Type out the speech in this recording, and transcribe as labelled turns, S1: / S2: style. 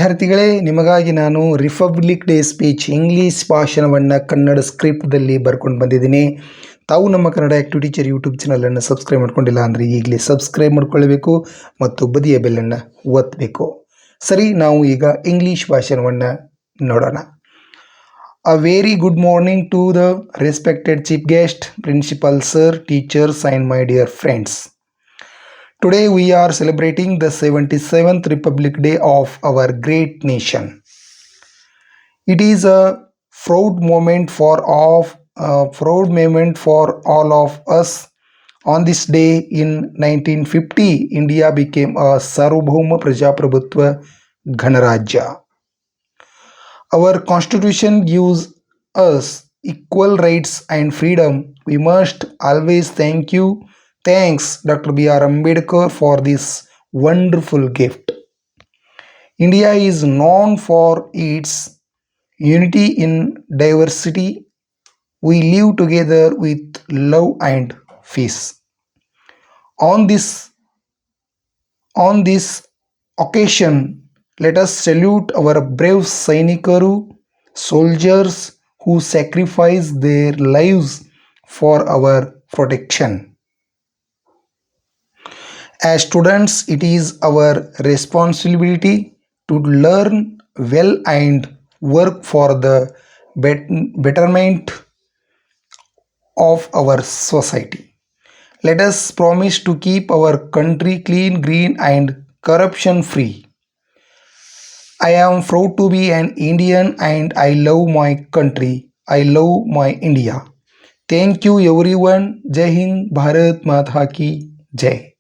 S1: ವಿದ್ಯಾರ್ಥಿಗಳೇ, ನಿಮಗಾಗಿ ನಾನು ರಿಪಬ್ಲಿಕ್ ಡೇ ಸ್ಪೀಚ್ ಇಂಗ್ಲೀಷ್ ಭಾಷಣವನ್ನು ಕನ್ನಡ ಸ್ಕ್ರಿಪ್ಟ್ದಲ್ಲಿ ಬರ್ಕೊಂಡು ಬಂದಿದ್ದೀನಿ. ತಾವು ನಮ್ಮ ಕನ್ನಡ ಆ್ಯಕ್ಟಿವ್ ಟೀಚರ್ ಯೂಟ್ಯೂಬ್ ಚಾನಲನ್ನು ಸಬ್ಸ್ಕ್ರೈಬ್ ಮಾಡ್ಕೊಂಡಿಲ್ಲ ಅಂದರೆ ಈಗಲೇ ಸಬ್ಸ್ಕ್ರೈಬ್ ಮಾಡ್ಕೊಳ್ಬೇಕು ಮತ್ತು ಬದಿಯ ಬೆಲ್ಲನ್ನು ಒತ್ತಬೇಕು. ಸರಿ, ನಾವು ಈಗ ಇಂಗ್ಲೀಷ್ ಭಾಷಣವನ್ನು ನೋಡೋಣ. A very good morning to the respected chief guest, principal sir, teachers and my dear friends. Today we are celebrating the 77th Republic Day of our great nation. It is a proud moment for all of us. On this day in 1950, India became a Sarvabhauma Prajaprabhutva Ganarajya. Our constitution gives us equal rights and freedom. We must always thanks Dr. B.R. Ambedkar for this wonderful gift. India is known for its unity in diversity. We live together with love and peace. On this occasion, let us salute our brave Sainikaru, soldiers who sacrifice their lives for our protection. As students, it is our responsibility to learn well and work for the betterment of our society. Let us promise to keep our country clean, green and corruption free. I am proud to be an Indian and I love my country. I love my India. Thank you everyone. Jai Hind, Bharat Mata ki Jai.